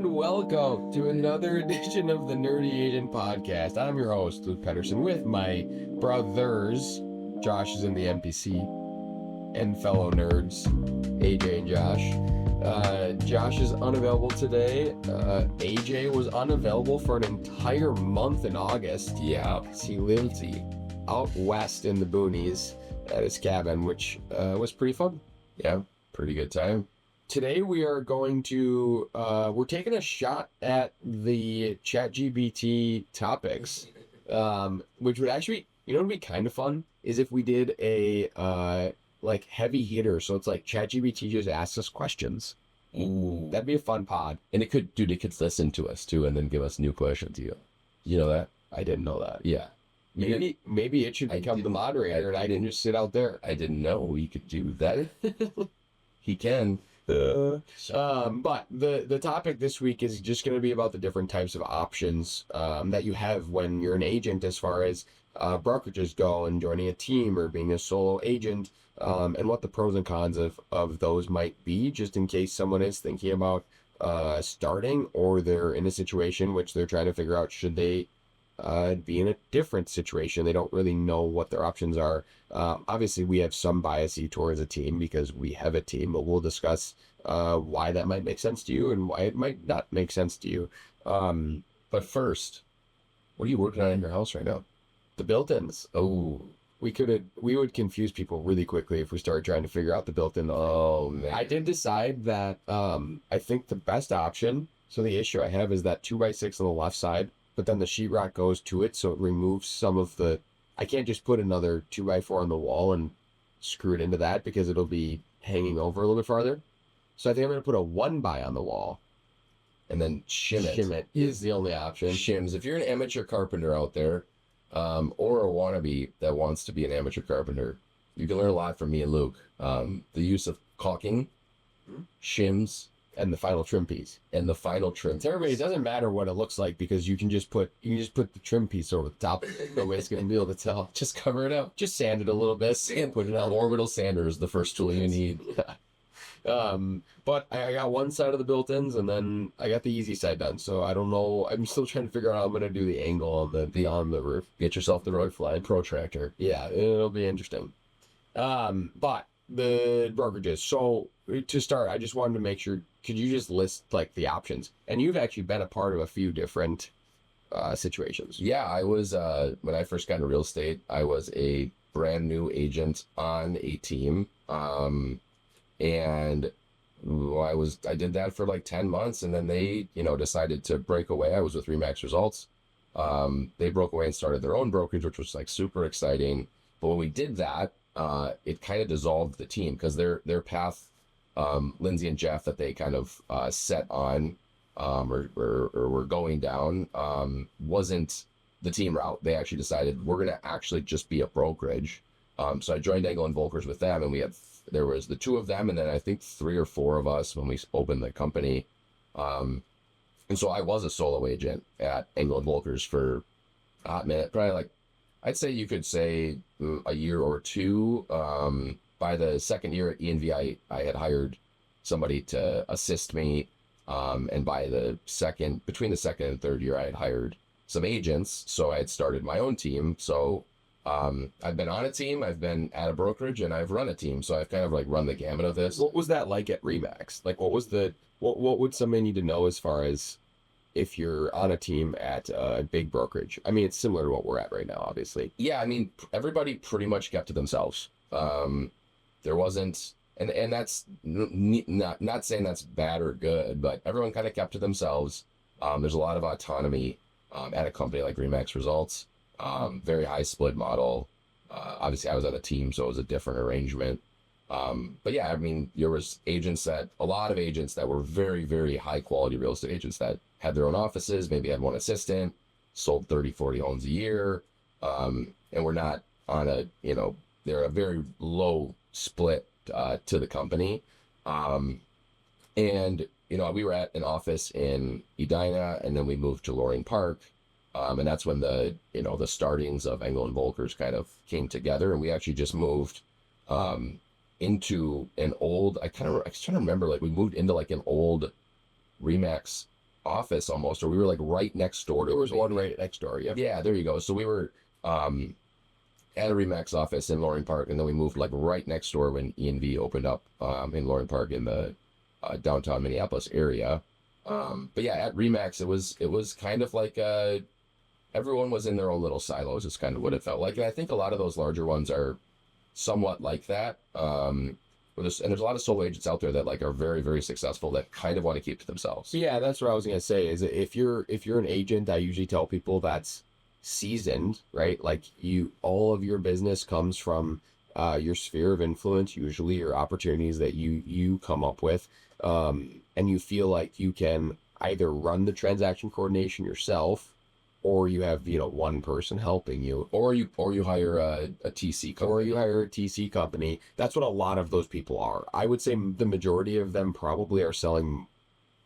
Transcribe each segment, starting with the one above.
and welcome to another edition of the Nerdy Agent Podcast. I'm your host, Luke Pedersen, with my brothers. Josh is in the NPC, and fellow nerds, AJ and Josh. Josh is unavailable today. AJ was unavailable for an entire month in August. Yeah, he lived out west in the boonies at his cabin, which was pretty fun. Yeah, pretty good time. Today we are going to, we're taking a shot at the ChatGPT topics, which would actually, would be kind of fun, is if we did a, like, heavy hitter. So it's like ChatGPT just asks us questions. Ooh. That'd be a fun pod. And it could listen to us too and then give us new questions. You know that? I didn't know that. Yeah. Maybe it should become the moderator and I didn't just sit out there. I didn't know he could do that. He can. But the topic this week is just going to be about the different types of options that you have when you're an agent, as far as brokerages go and joining a team or being a solo agent, and what the pros and cons of those might be, just in case someone is thinking about starting, or they're in a situation which they're trying to figure out, should they be in a different situation. They don't really know what their options are. Obviously, we have some bias towards a team because we have a team, but we'll discuss why that might make sense to you and why it might not make sense to you. But first, what are you working on in your house right now? The built-ins. Oh, we would confuse people really quickly if we started trying to figure out the built-in. Oh, man. I did decide that I think the best option, so the issue I have is that 2x6 on the left side, but then the sheetrock goes to it, so it removes some of the... I can't just put another 2x4 on the wall and screw it into that, because it'll be hanging over a little bit farther. So I think I'm going to put a 1x on the wall. And then shim it. Shim it is the only option. Shims. If you're an amateur carpenter out there, or a wannabe that wants to be an amateur carpenter, you can learn a lot from me and Luke. The use of caulking, shims, and the final trim piece. To everybody, it doesn't matter what it looks like, because you can just put the trim piece over the top of it. Nobody's going to be able to tell. Just cover it up. Just sand it a little bit. Put it on. Orbital sander is the first tool you need. But I got one side of the built-ins, and then I got the easy side done. So I don't know. I'm still trying to figure out how I'm going to do the angle on the roof. Get yourself the Roy Fly protractor. Yeah, it'll be interesting. But the brokerages. So to start, I just wanted to make sure, could you just list like the options? And you've actually been a part of a few different situations. Yeah, I was, when I first got into real estate, I was a brand new agent on a team. And I did that for like 10 months, and then they, decided to break away. I was with Remax Results. They broke away and started their own brokerage, which was like super exciting. But when we did that, it kind of dissolved the team, because their path, Lindsay and Jeff, that they kind of set on, or were going down, wasn't the team route. They actually decided, we're going to actually just be a brokerage. So I joined Engel and Volkers with them, and there was the two of them, and then I think 3 or 4 of us when we opened the company. And so I was a solo agent at Engel and Volkers for a hot minute, probably like, I'd say you could say a year or two. By the second year at ENV, I had hired somebody to assist me. And between the second and third year, I had hired some agents. So I had started my own team. So I've been on a team, I've been at a brokerage, and I've run a team. So I've kind of like run the gamut of this. What was that like at Remax? Like, what would somebody need to know as far as if you're on a team at a big brokerage? I mean, it's similar to what we're at right now, obviously. Yeah, I mean, everybody pretty much kept to themselves. There wasn't, and that's not saying that's bad or good, but everyone kind of kept to themselves. There's a lot of autonomy at a company like Remax Results. Very high split model. Obviously I was on a team, so it was a different arrangement. But yeah, I mean, there was a lot of agents that were very, very high quality real estate agents that had their own offices, maybe had one assistant, sold 30, 40 homes a year. And we're not on they're a very low split, to the company. And we were at an office in Edina, and then we moved to Loring Park. And that's when the startings of Engel and Volkers kind of came together, and we actually just moved into an old, I was trying to remember, like we moved into like an old Remax office almost, or we were like right next door to There was it, one maybe. right next door. Yep. Yeah, there you go. So we were at a Remax office in Loring Park, and then we moved like right next door when E&V opened up in Loring Park in the downtown Minneapolis area. But yeah, at Remax, it was kind of like everyone was in their own little silos. Is kind of what it felt like, and I think a lot of those larger ones are somewhat like that. And there's a lot of solo agents out there that like are very, very successful that kind of want to keep to themselves. Yeah, that's what I was gonna say. Is if you're an agent, I usually tell people that's seasoned, right? Like all of your business comes from your sphere of influence, usually your opportunities that you come up with, and you feel like you can either run the transaction coordination yourself, or you have one person helping you, Or you hire a TC company. or you hire a TC company. That's what a lot of those people are. I would say the majority of them probably are selling.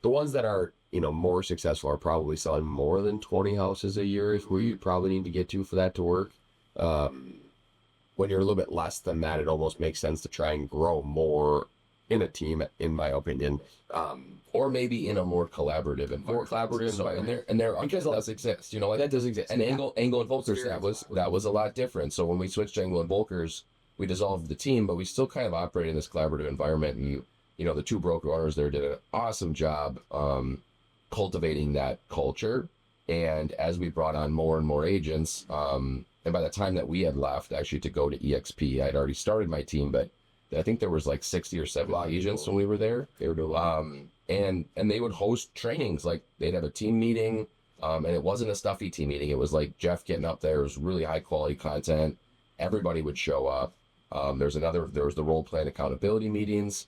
The ones that are, more successful are probably selling more than 20 houses a year is where you probably need to get to for that to work. When you're a little bit less than that, it almost makes sense to try and grow more in a team, in my opinion. Or maybe in a more collaborative environment. More collaborative So environment. and there Because does exist, like that does exist. and Angle and Volkers, Very that was a lot different. So when we switched to Angle and Volkers, we dissolved the team, but we still kind of operate in this collaborative environment. And the two broker owners there did an awesome job cultivating that culture. And as we brought on more and more agents, and by the time that we had left actually to go to EXP, I'd already started my team, but I think there was like 60 or 70 agents when we were there. They were doing And they would host trainings, like they'd have a team meeting, and it wasn't a stuffy team meeting. It was like Jeff getting up there. It was really high quality content. Everybody would show up. There was the role playing accountability meetings.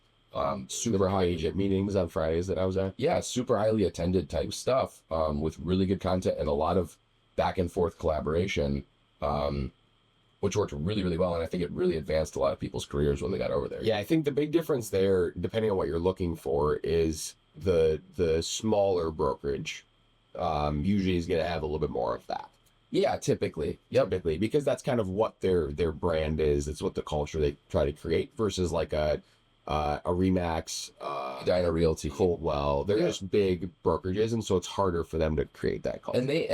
super high agent meetings on Fridays that I was at. Yeah, super highly attended type stuff, with really good content and a lot of back and forth collaboration, which worked really, really well. And I think it really advanced a lot of people's careers when they got over there. Yeah, I think the big difference there, depending on what you're looking for, is the smaller brokerage usually is going to have a little bit more of that. Yeah, typically. Typically, because that's kind of what their brand is. It's what the culture they try to create versus like a Remax, Edina Realty. Coldwell. They're just big brokerages, and so it's harder for them to create that culture. And they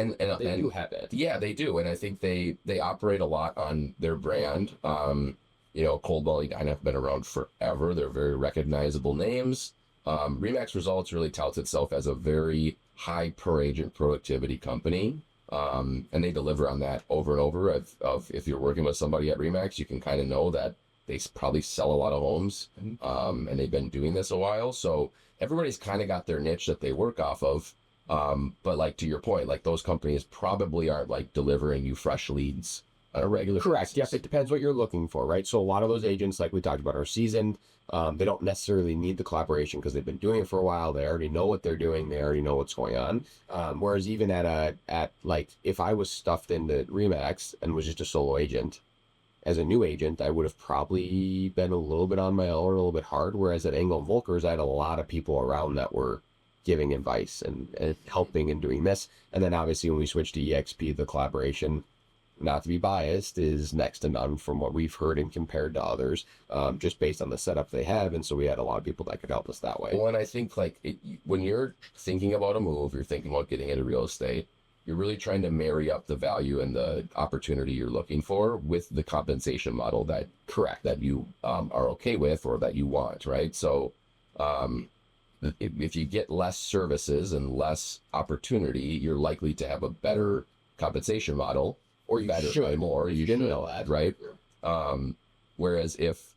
do have it. Yeah, they do, and I think they operate a lot on their brand. Coldwell, Edina have been around forever. They're very recognizable names. Remax Results really touts itself as a very high per agent productivity company, and they deliver on that over and over. Of if you're working with somebody at Remax, you can kind of know that they probably sell a lot of homes, and they've been doing this a while. So everybody's kind of got their niche that they work off of. But like to your point, like those companies probably aren't like delivering you fresh leads on a regular Correct. basis. Yes, it depends what you're looking for, right? So a lot of those agents, like we talked about, are seasoned. They don't necessarily need the collaboration because they've been doing it for a while. They already know what they're doing. They already know what's going on. Whereas even at like if I was stuffed into Remax and was just a solo agent, as a new agent, I would have probably been a little bit on my own, a little bit hard. Whereas at Angle and Volkers, I had a lot of people around that were giving advice and helping and doing this. And then obviously when we switched to EXP, the collaboration, not to be biased, is next to none from what we've heard and compared to others, just based on the setup they have. And so we had a lot of people that could help us that way. Well, and I think like when you're thinking about a move, you're thinking about getting into real estate, you're really trying to marry up the value and the opportunity you're looking for with the compensation model that you are okay with or that you want, right? So if you get less services and less opportunity, you're likely to have a better compensation model, Or you should. more. You didn't should, know that. right? Whereas if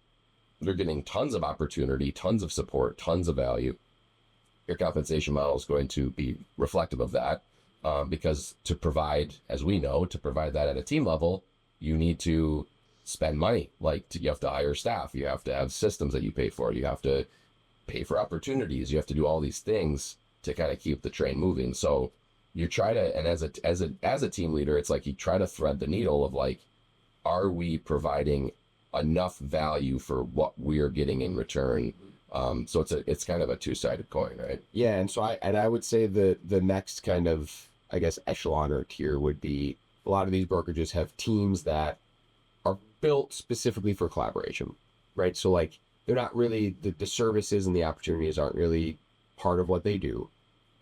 you're getting tons of opportunity, tons of support, tons of value, your compensation model is going to be reflective of that. Because to provide, as we know, to provide that at a team level, you need to spend money. You have to hire staff. You have to have systems that you pay for. You have to pay for opportunities. You have to do all these things to kind of keep the train moving. So you try to, and as a team leader, it's like you try to thread the needle of like, are we providing enough value for what we're getting in return? So it's kind of a two-sided coin, right? Yeah, and so I would say the next kind of, I guess, echelon or tier would be a lot of these brokerages have teams that are built specifically for collaboration, right? So like they're not really the services and the opportunities aren't really part of what they do,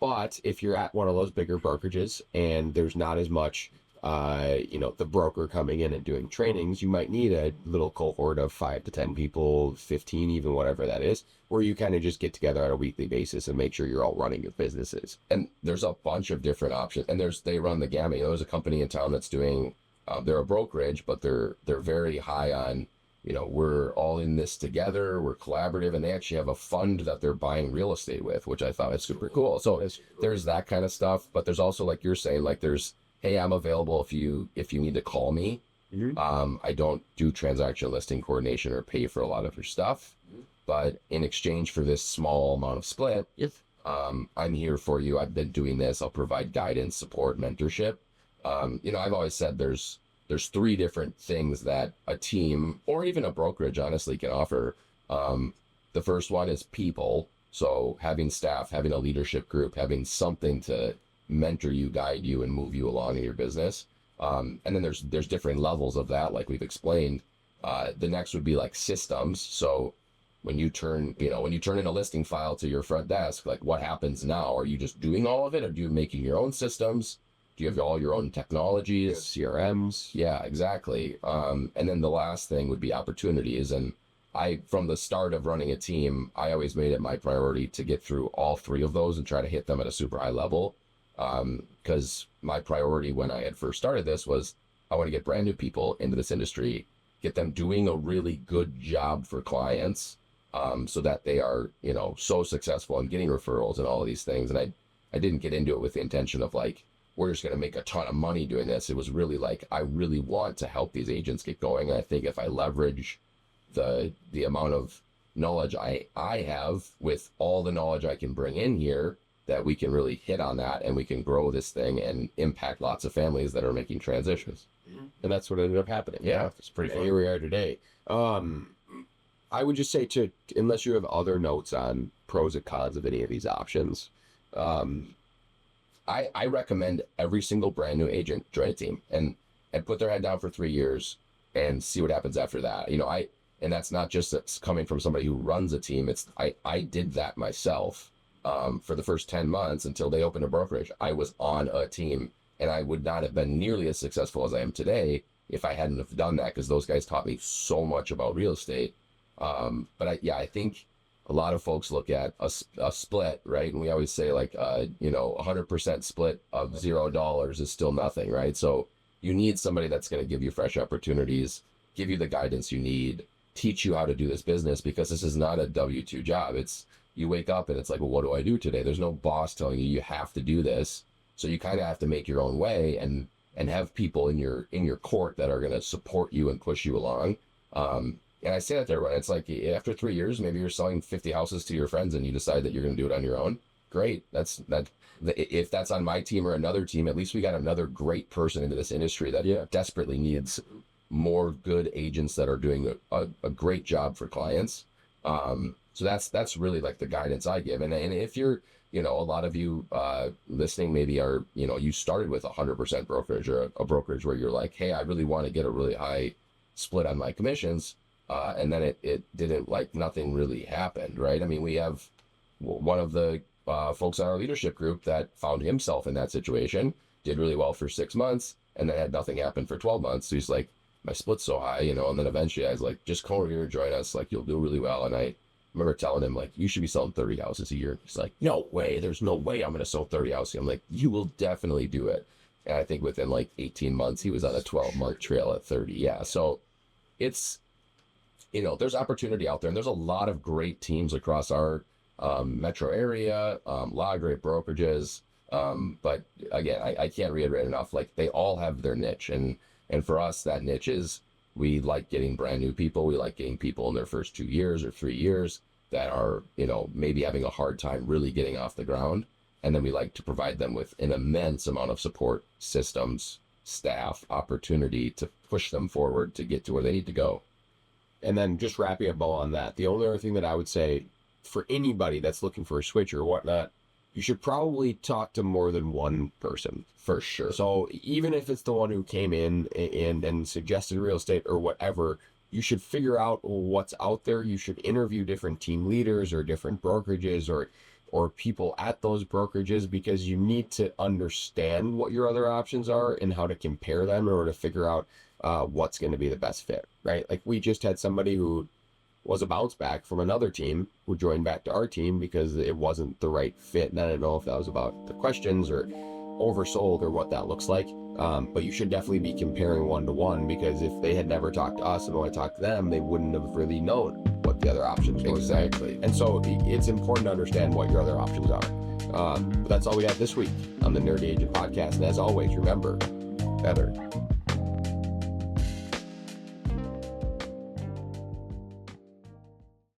But if you're at one of those bigger brokerages and there's not as much, the broker coming in and doing trainings, you might need a little cohort of 5 to 10 people, 15, even whatever that is, where you kind of just get together on a weekly basis and make sure you're all running your businesses. And there's a bunch of different options, and they run the gamut. There's a company in town that's doing, they're a brokerage, but they're very high on, we're all in this together, we're collaborative, and they actually have a fund that they're buying real estate with, which I thought was super cool. So there's that kind of stuff, but there's also, like you're saying, like there's, hey, I'm available if you need to call me. Mm-hmm. I don't do transaction listing coordination or pay for a lot of your stuff, but in exchange for this small amount of split, Yes. I'm here for you. I've been doing this. I'll provide guidance, support, mentorship. I've always said there's 3 different things that a team or even a brokerage honestly can offer. The first one is people. So having staff, having a leadership group, having something to mentor you, guide you, and move you along in your business. And then there's different levels of that, like we've explained. The next would be like systems. So when you turn in a listing file to your front desk, like what happens now? Are you just doing all of it? Or do you making your own systems? Do you have all your own technologies? CRMs? Yeah, exactly. And then the last thing would be opportunities. And from the start of running a team, I always made it my priority to get through all 3 of those and try to hit them at a super high level. Because my priority when I had first started this was I want to get brand new people into this industry, get them doing a really good job for clients, so that they are, so successful and getting referrals and all of these things. And I didn't get into it with the intention of like, we're just going to make a ton of money doing this. It was really like, I really want to help these agents get going. And I think if I leverage the amount of knowledge I have with all the knowledge I can bring in here, that we can really hit on that and we can grow this thing and impact lots of families that are making transitions. And that's what ended up happening. Yeah, it's pretty fun. Here we are today. I would just say unless you have other notes on pros and cons of any of these options, I recommend every single brand new agent join a team and put their head down for 3 years and see what happens after that. And that's not just that's coming from somebody who runs a team. I did that myself. For the first 10 months until they opened a brokerage, I was on a team, and I would not have been nearly as successful as I am today if I hadn't have done that, because those guys taught me so much about real estate. But I think a lot of folks look at a split, right? And we always say like, 100% split of $0 is still nothing, right? So you need somebody that's going to give you fresh opportunities, give you the guidance you need, teach you how to do this business, because this is not a W-2 job. You wake up and it's like, well, what do I do today? There's no boss telling you have to do this. So you kind of have to make your own way and have people in your court that are going to support you and push you along. And I say that to everyone. It's like after 3 years, maybe you're selling 50 houses to your friends and you decide that you're going to do it on your own. Great. If that's on my team or another team, at least we got another great person into this industry that desperately needs more good agents that are doing a great job for clients. So that's really like the guidance I give. And if you're, a lot of you listening maybe are, you started with 100% brokerage or a brokerage where you're like, hey, I really want to get a really high split on my commissions. And then it didn't, like, nothing really happened, right? I mean, we have one of the folks on our leadership group that found himself in that situation, did really well for 6 months, and then had nothing happen for 12 months. So he's like, my split's so high, and then eventually I was like, just come over here and join us. Like, you'll do really well. And I remember telling him, like, you should be selling 30 houses a year. He's like, no way. There's no way I'm going to sell 30 houses. I'm like, you will definitely do it. And I think within like 18 months, he was on a 12-month trail at 30. Yeah. So it's, there's opportunity out there, and there's a lot of great teams across our metro area, a lot of great brokerages. But again, I can't reiterate enough, like, they all have their niche. And for us, that niche is, we like getting brand new people. We like getting people in their first 2 years or 3 years that are, maybe having a hard time really getting off the ground. And then we like to provide them with an immense amount of support, systems, staff, opportunity to push them forward to get to where they need to go. And then just wrapping a bow on that, the only other thing that I would say for anybody that's looking for a switch or whatnot, you should probably talk to more than one person. For sure. So even if it's the one who came in and suggested real estate or whatever, you should figure out what's out there. You should interview different team leaders or different brokerages or people at those brokerages, because you need to understand what your other options are and how to compare them in order to figure out what's going to be the best fit, right? Like we just had somebody who was a bounce back from another team who joined back to our team because it wasn't the right fit. And I don't know if that was about the questions or oversold or what that looks like. But you should definitely be comparing one-to-one, because if they had never talked to us and when I talked to them, they wouldn't have really known what the other options were. Exactly. And so it's important to understand what your other options are. But that's all we have this week on the Nerdy Agent Podcast. And as always, remember, better